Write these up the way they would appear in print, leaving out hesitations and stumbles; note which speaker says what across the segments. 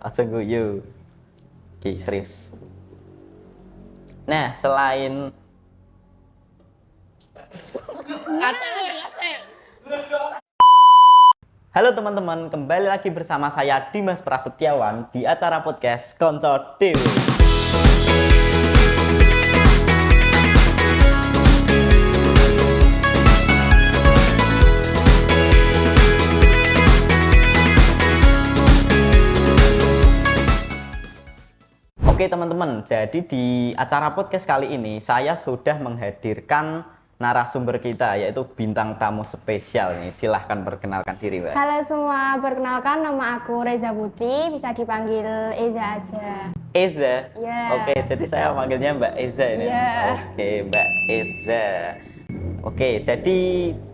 Speaker 1: Aja guyu. Oke, serius. Nah, selain Halo teman-teman, kembali lagi bersama saya Dimas Prasetyawan di acara podcast Konco Dewe. Oke teman-teman, jadi di acara podcast kali ini saya sudah menghadirkan narasumber kita, yaitu bintang tamu spesial nih. Silahkan perkenalkan diri, Mbak.
Speaker 2: Halo semua, perkenalkan nama aku Reza Putri, bisa dipanggil Eza aja.
Speaker 1: Eza?
Speaker 2: Ya.
Speaker 1: Oke, jadi saya manggilnya Mbak Eza ini.
Speaker 2: Ya.
Speaker 1: Oke, Mbak Eza. Oke, jadi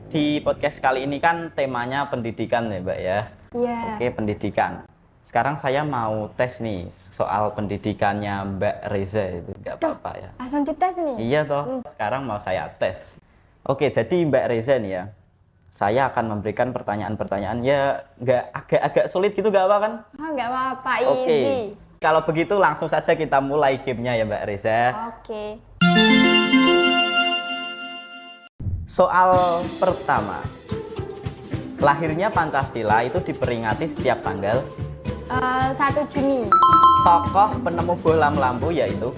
Speaker 1: di podcast kali ini kan temanya pendidikan ya, Mbak ya?
Speaker 2: Iya.
Speaker 1: Oke, pendidikan. Sekarang saya mau tes nih soal pendidikannya Mbak Reza itu, nggak apa-apa ya?
Speaker 2: Langsung dites nih?
Speaker 1: Iya toh, sekarang mau saya tes. Oke, jadi Mbak Reza nih ya, saya akan memberikan pertanyaan-pertanyaan ya agak sulit gitu, nggak apa kan?
Speaker 2: Oh, nggak apa-apa,
Speaker 1: Oke,
Speaker 2: easy.
Speaker 1: kalau begitu langsung saja kita mulai gamenya ya Mbak Reza.
Speaker 2: Oke.
Speaker 1: Soal pertama, lahirnya Pancasila itu diperingati setiap tanggal.
Speaker 2: 1 Juni,
Speaker 1: Tokoh penemu bohlam lampu yaitu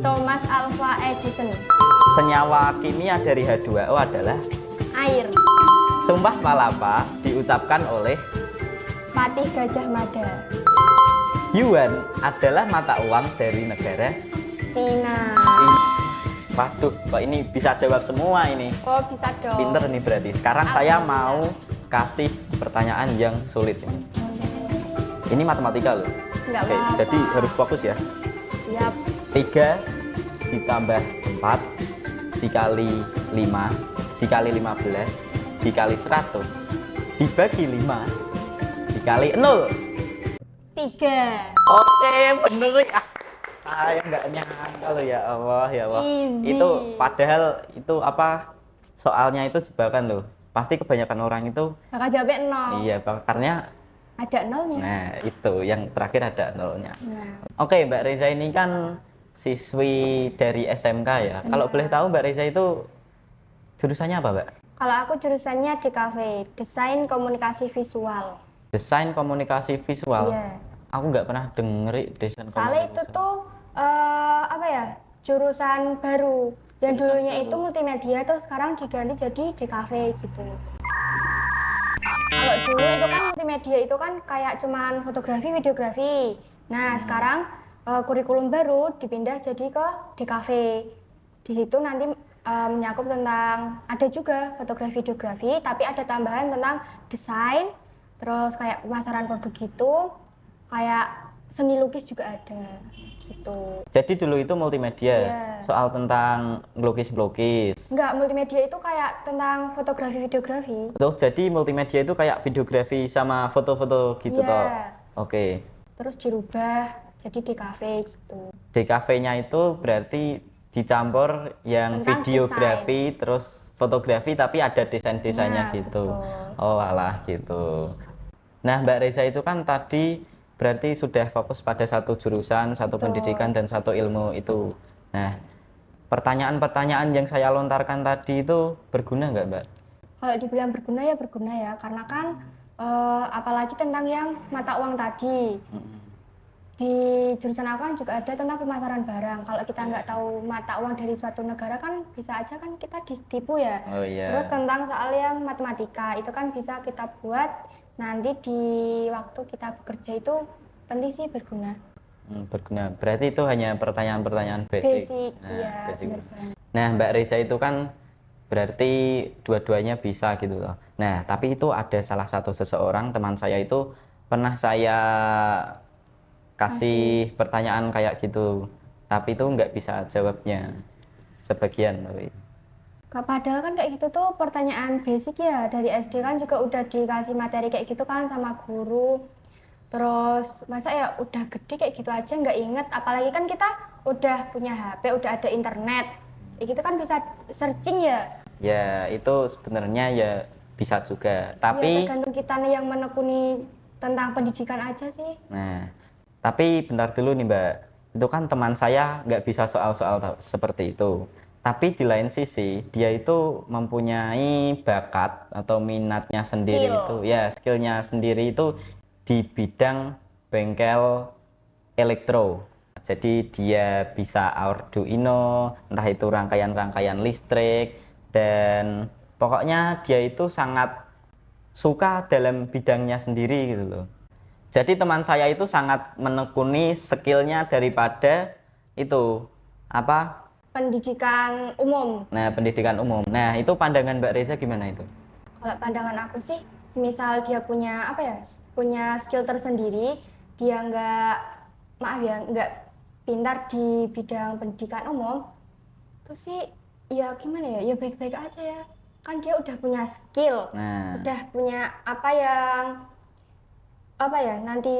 Speaker 2: Thomas Alva Edison.
Speaker 1: senyawa kimia dari H2O adalah
Speaker 2: Air.
Speaker 1: Sumpah Palapa diucapkan oleh
Speaker 2: Patih Gajah Mada.
Speaker 1: Yuan adalah mata uang dari negara
Speaker 2: Cina.
Speaker 1: Cina. Waduh, kok ini bisa jawab semua ini.
Speaker 2: Oh, bisa dong.
Speaker 1: Pinter nih berarti. Sekarang saya mau kasih pertanyaan yang sulit ini. Ini matematika loh.
Speaker 2: Nggak
Speaker 1: Oke,
Speaker 2: apa-apa.
Speaker 1: jadi harus fokus ya.
Speaker 2: Siap.
Speaker 1: 3 ditambah 4 dikali 5 dikali 15 dikali 100 dibagi 5 dikali 0.
Speaker 2: 3.
Speaker 1: Oke, bener ya. Saya nggak nyangka loh, ya Allah, ya Allah.
Speaker 2: Easy.
Speaker 1: Itu padahal itu apa, soalnya itu jebakan loh. Pasti kebanyakan orang itu
Speaker 2: Bakal jawabnya 0.
Speaker 1: iya, karena
Speaker 2: Ada 0-nya.
Speaker 1: nah itu yang terakhir ada nolnya.
Speaker 2: Nah.
Speaker 1: Oke, Mbak Reza ini kan siswi dari SMK ya. Kalau boleh tahu Mbak Reza itu jurusannya apa, Mbak?
Speaker 2: Kalau aku jurusannya di DKV, Desain Komunikasi Visual.
Speaker 1: Desain komunikasi visual.
Speaker 2: Iya.
Speaker 1: Aku nggak pernah denger desain
Speaker 2: Soalnya
Speaker 1: komunikasi
Speaker 2: itu tuh apa ya, jurusan baru. Yang dulunya itu multimedia, tuh sekarang diganti jadi DKV gitu. Kalau dulu itu kan multimedia itu kan kayak cuman fotografi, videografi. Nah sekarang kurikulum baru dipindah jadi ke DKV. Di situ nanti menyakup tentang, ada juga fotografi, videografi, tapi ada tambahan tentang desain, terus kayak pemasaran produk gitu, kayak seni lukis juga ada gitu.
Speaker 1: Jadi dulu itu multimedia,
Speaker 2: Iya.
Speaker 1: soal tentang ngelukis-ngelukis.
Speaker 2: Enggak, multimedia itu kayak tentang fotografi, videografi.
Speaker 1: Tuh, jadi multimedia itu kayak videografi sama foto-foto gitu
Speaker 2: Iya.
Speaker 1: toh. Oke.
Speaker 2: Terus dirubah jadi DKV gitu.
Speaker 1: DKV-nya itu berarti dicampur yang
Speaker 2: Tentang
Speaker 1: videografi terus fotografi tapi ada desain-desainnya
Speaker 2: Nah,
Speaker 1: gitu.
Speaker 2: betul.
Speaker 1: Oh alah gitu. Nah Mbak Reza itu kan tadi berarti sudah fokus pada satu jurusan, satu
Speaker 2: Betul.
Speaker 1: pendidikan dan satu ilmu itu. Nah pertanyaan-pertanyaan yang saya lontarkan tadi itu berguna nggak Mbak?
Speaker 2: Kalau dibilang berguna ya, karena kan apalagi tentang yang mata uang tadi. Di jurusan aku kan juga ada tentang pemasaran barang. Kalau kita nggak tahu mata uang dari suatu negara kan bisa aja kan kita ditipu ya.
Speaker 1: Oh iya.
Speaker 2: Terus tentang soal yang matematika itu kan bisa kita buat nanti di waktu kita bekerja itu penting sih, berguna.
Speaker 1: Berguna. Berarti itu hanya pertanyaan-pertanyaan basic.
Speaker 2: Basic,
Speaker 1: Nah,
Speaker 2: iya,
Speaker 1: basic.
Speaker 2: bener banget.
Speaker 1: Nah, Mbak Reza itu kan berarti dua-duanya bisa gitu loh. Nah, tapi itu ada salah satu seseorang teman saya itu pernah saya kasih pertanyaan kayak gitu, tapi itu nggak bisa jawabnya sebagian. Tapi
Speaker 2: Padahal kan kayak gitu tuh pertanyaan basic ya, dari SD kan juga udah dikasih materi kayak gitu kan sama guru. Terus masa ya udah gede kayak gitu aja nggak inget, apalagi kan kita udah punya HP, udah ada internet, ya gitu kan bisa searching ya.
Speaker 1: Ya itu sebenarnya ya bisa juga,
Speaker 2: Ya
Speaker 1: tapi
Speaker 2: tergantung kita nih yang menekuni tentang pendidikan aja sih.
Speaker 1: nah Tapi bentar dulu nih Mbak, itu kan teman saya nggak bisa soal-soal seperti itu. Tapi di lain sisi, dia itu mempunyai bakat atau minatnya sendiri
Speaker 2: Skill.
Speaker 1: itu, ya skillnya sendiri itu di bidang bengkel elektro. Jadi dia bisa Arduino, entah itu rangkaian-rangkaian listrik, dan pokoknya dia itu sangat suka dalam bidangnya sendiri gitu loh. Jadi teman saya itu sangat menekuni skillnya daripada itu apa?
Speaker 2: Pendidikan umum.
Speaker 1: Nah, pendidikan umum. Nah, itu pandangan Mbak Reza gimana itu?
Speaker 2: Kalau pandangan aku sih, semisal dia punya apa ya, punya skill tersendiri, dia nggak pintar di bidang pendidikan umum, terus sih ya gimana ya, ya baik-baik aja ya. Kan dia udah punya skill,
Speaker 1: Nah,
Speaker 2: udah punya apa ya nanti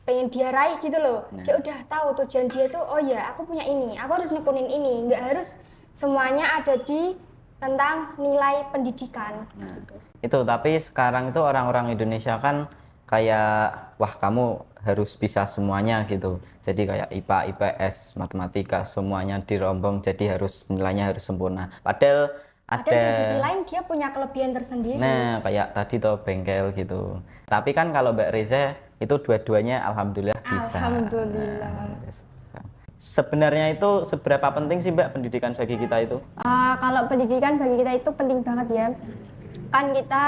Speaker 2: pengen dia raih gitu loh. Dia udah tahu tujuan dia tuh, oh ya aku punya ini, aku harus nekunin ini. Nggak harus semuanya ada di tentang nilai pendidikan.
Speaker 1: nah, itu tapi sekarang itu orang-orang Indonesia kan kayak wah kamu harus bisa semuanya gitu. Jadi kayak IPA, IPS, matematika semuanya dirombong jadi harus nilainya harus sempurna. Padahal
Speaker 2: Ada
Speaker 1: ada
Speaker 2: di sisi lain dia punya kelebihan tersendiri.
Speaker 1: nah kayak tadi tuh bengkel gitu. Tapi kan kalau Mbak Reza itu dua-duanya alhamdulillah bisa.
Speaker 2: Alhamdulillah.
Speaker 1: Nah, sebenarnya itu seberapa penting sih Mbak pendidikan bagi kita itu?
Speaker 2: Kalau pendidikan bagi kita itu penting banget ya. Kan kita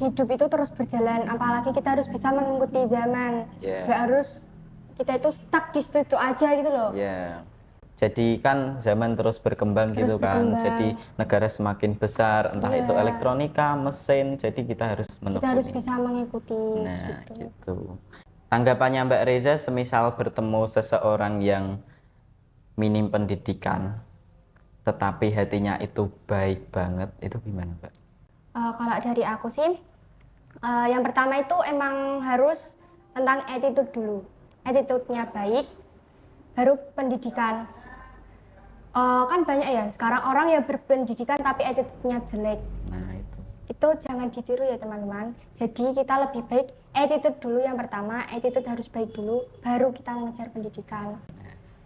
Speaker 2: hidup itu terus berjalan, apalagi kita harus bisa mengikuti zaman.
Speaker 1: Yeah.
Speaker 2: Nggak harus kita itu stuck di situ aja gitu loh.
Speaker 1: Ya. Jadi kan zaman terus berkembang
Speaker 2: Terus
Speaker 1: gitu kan.
Speaker 2: berkembang.
Speaker 1: Jadi negara semakin besar, entah
Speaker 2: Iya.
Speaker 1: itu elektronika, mesin, jadi kita harus
Speaker 2: Kita harus
Speaker 1: menekuni.
Speaker 2: bisa mengikuti
Speaker 1: Nah,
Speaker 2: gitu.
Speaker 1: gitu. Tanggapannya Mbak Reza semisal bertemu seseorang yang minim pendidikan tetapi hatinya itu baik banget, itu gimana, Mbak?
Speaker 2: Kalau dari aku sih, yang pertama itu emang harus tentang attitude dulu. Attitude-nya baik, baru pendidikan. Kan banyak ya sekarang orang yang berpendidikan tapi attitude-nya jelek.
Speaker 1: Nah, itu.
Speaker 2: Itu jangan ditiru ya teman-teman. Jadi kita lebih baik attitude dulu yang pertama, attitude harus baik dulu, baru kita mengejar pendidikan.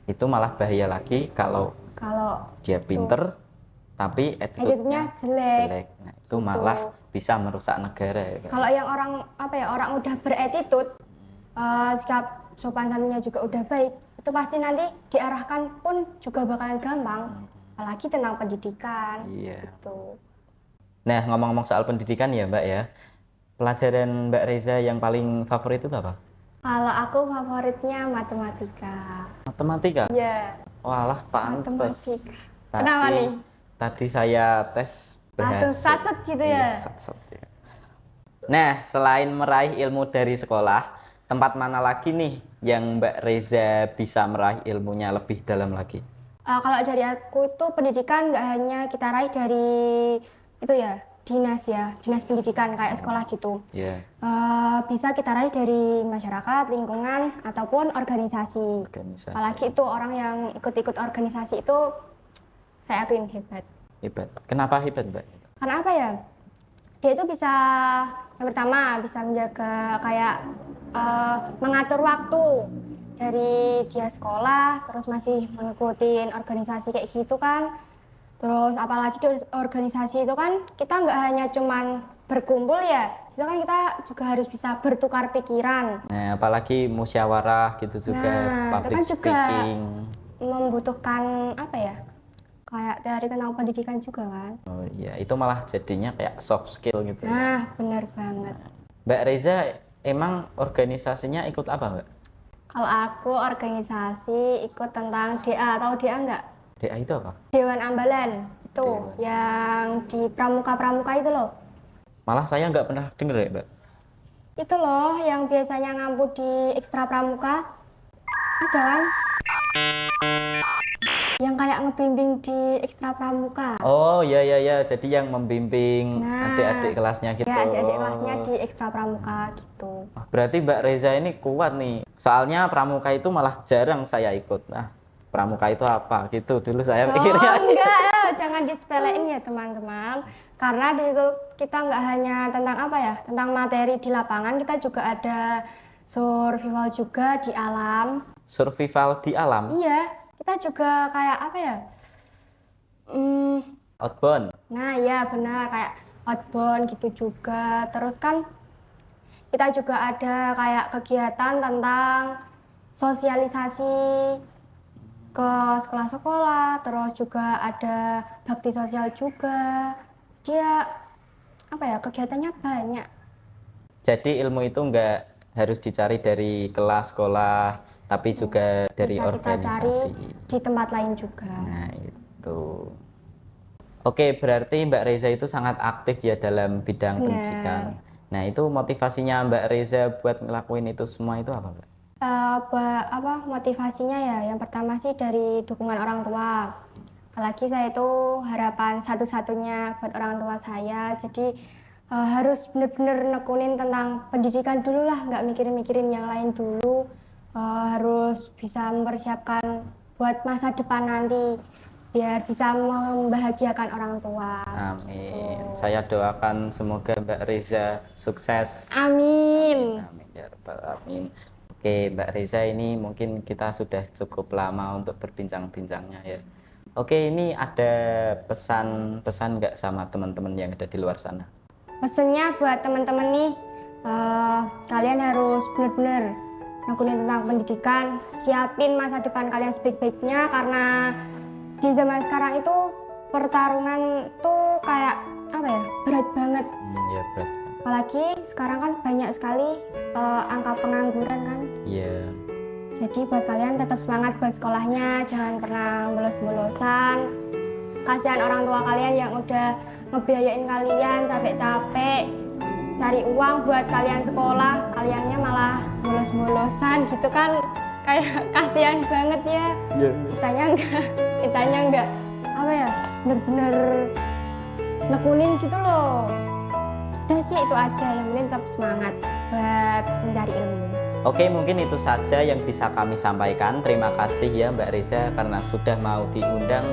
Speaker 1: Itu malah bahaya lagi kalau
Speaker 2: Kalau
Speaker 1: dia pinter tapi attitude-nya
Speaker 2: attitude-nya jelek.
Speaker 1: Nah, itu malah bisa merusak negara ya, Kak.
Speaker 2: Kalau yang orang udah beretitude, sikap sopan santunnya juga udah baik, itu pasti nanti diarahkan pun juga bakalan gampang. Apalagi tentang pendidikan.
Speaker 1: Iya.
Speaker 2: Gitu.
Speaker 1: Nah, ngomong-ngomong soal pendidikan ya, Mbak ya. Pelajaran Mbak Reza yang paling favorit itu apa?
Speaker 2: Kalau aku favoritnya matematika.
Speaker 1: Matematika?
Speaker 2: Ya,
Speaker 1: Walah, pantes.
Speaker 2: matematika. Kenapa nih?
Speaker 1: Tadi saya tes berhasil.
Speaker 2: Langsung satset gitu
Speaker 1: Iya,
Speaker 2: ya?
Speaker 1: satset, ya. Nah, selain meraih ilmu dari sekolah, tempat mana lagi nih yang Mbak Reza bisa meraih ilmunya lebih dalam lagi?
Speaker 2: Kalau dari aku itu pendidikan nggak hanya kita raih dari itu ya, dinas pendidikan kayak sekolah gitu.
Speaker 1: Ya,
Speaker 2: Bisa kita raih dari masyarakat, lingkungan, ataupun organisasi.
Speaker 1: organisasi.
Speaker 2: Apalagi itu orang yang ikut-ikut organisasi itu saya akuin hebat.
Speaker 1: Hebat. Kenapa hebat, Mbak?
Speaker 2: Karena apa ya? Dia itu bisa, yang pertama bisa menjaga kayak mengatur waktu dari dia sekolah, terus masih mengikuti organisasi kayak gitu kan. Terus apalagi di organisasi itu kan kita nggak hanya cuman berkumpul ya, itu kan kita juga harus bisa bertukar pikiran.
Speaker 1: Nah, apalagi musyawarah gitu juga,
Speaker 2: Nah, itu
Speaker 1: public
Speaker 2: kan juga
Speaker 1: speaking.
Speaker 2: membutuhkan apa ya? Kayak teori tentang pendidikan juga kan.
Speaker 1: Oh iya, itu malah jadinya kayak soft skill gitu.
Speaker 2: Nah, benar banget.
Speaker 1: Mbak Reza emang organisasinya ikut apa, Mbak?
Speaker 2: Kalau aku organisasi ikut tentang DA, tahu DA nggak?
Speaker 1: DA itu apa?
Speaker 2: Dewan Ambalan. Itu
Speaker 1: Dewan.
Speaker 2: yang di pramuka-pramuka itu loh.
Speaker 1: Malah saya nggak pernah denger ya, Mbak.
Speaker 2: Itu loh yang biasanya ngampu di ekstra pramuka. Ada kan? Yang kayak ngebimbing di ekstra pramuka.
Speaker 1: Oh iya iya iya, jadi yang membimbing
Speaker 2: Nah,
Speaker 1: adik-adik kelasnya gitu.
Speaker 2: Ya, adik-adik kelasnya di ekstra pramuka gitu.
Speaker 1: Wah, berarti Mbak Reza ini kuat nih. Soalnya pramuka itu malah jarang saya ikut. Nah, pramuka itu apa? Gitu dulu saya pikirnya.
Speaker 2: Oh enggak, jangan disepelein ya teman-teman. Karena di situ kita nggak hanya tentang apa ya, tentang materi di lapangan, kita juga ada survival juga di alam.
Speaker 1: Survival di alam,
Speaker 2: Iya, kita juga kayak apa ya?
Speaker 1: outbound.
Speaker 2: Nah, ya benar kayak outbound gitu juga. Terus kan kita juga ada kayak kegiatan tentang sosialisasi ke sekolah-sekolah, terus juga ada bakti sosial juga. Dia apa ya, kegiatannya banyak.
Speaker 1: Jadi ilmu itu nggak harus dicari dari kelas sekolah, tapi juga dari
Speaker 2: Bisa kita cari
Speaker 1: organisasi.
Speaker 2: di tempat lain juga.
Speaker 1: Nah, itu. Oke, berarti Mbak Reza itu sangat aktif ya dalam bidang
Speaker 2: Benar.
Speaker 1: pendidikan. Nah, itu motivasinya Mbak Reza buat ngelakuin itu semua itu apa, Mbak?
Speaker 2: Motivasinya ya, yang pertama sih dari dukungan orang tua. Apalagi saya itu harapan satu-satunya buat orang tua saya. Jadi harus benar-benar nekunin tentang pendidikan dulu lah, nggak mikirin-mikirin yang lain dulu. Harus bisa mempersiapkan buat masa depan nanti, biar bisa membahagiakan orang tua.
Speaker 1: Amin. Saya doakan semoga Mbak Reza sukses.
Speaker 2: Amin.
Speaker 1: Amin ya rabbal alamin. Oke, Mbak Reza, ini mungkin kita sudah cukup lama untuk berbincang-bincangnya ya. Oke, ini ada pesan-pesan nggak sama teman-teman yang ada di luar sana?
Speaker 2: Pesennya buat teman-teman nih, kalian harus benar-benar nekunin tentang pendidikan, siapin masa depan kalian sebaik-baiknya, karena di zaman sekarang itu pertarungan tuh kayak apa ya, berat banget.
Speaker 1: Ya, berat.
Speaker 2: Apalagi sekarang kan banyak sekali angka pengangguran kan.
Speaker 1: Iya.
Speaker 2: Jadi buat kalian tetap semangat buat sekolahnya, jangan pernah bolos-bolosan. Kasihan orang tua kalian yang udah ngebiayain kalian capek-capek cari uang buat kalian sekolah, kaliannya malah bolos-bolosan gitu kan, kayak kasihan banget ya.
Speaker 1: Iya.
Speaker 2: Kitanya enggak apa ya, bener-bener nekunin gitu loh. Udah sih itu aja, yang penting tetap semangat buat mencari ilmu.
Speaker 1: Oke, mungkin itu saja yang bisa kami sampaikan. Terima kasih ya Mbak Reza karena sudah mau diundang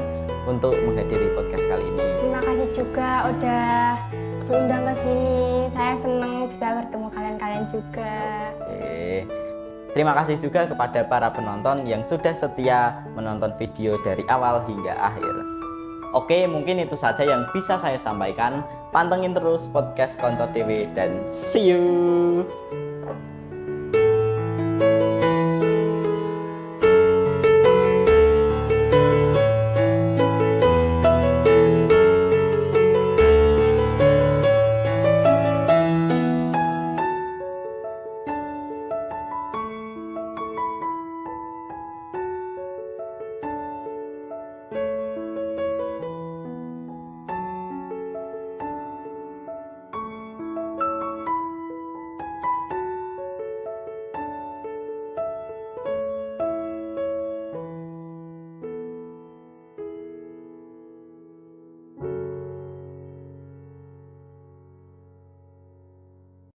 Speaker 1: untuk menghadiri podcast kali ini.
Speaker 2: Terima kasih juga udah diundang ke sini. Saya seneng bisa bertemu kalian-kalian juga.
Speaker 1: Oke. Terima kasih juga kepada para penonton yang sudah setia menonton video dari awal hingga akhir. Oke, mungkin itu saja yang bisa saya sampaikan. Pantengin terus podcast Konco TV dan see you.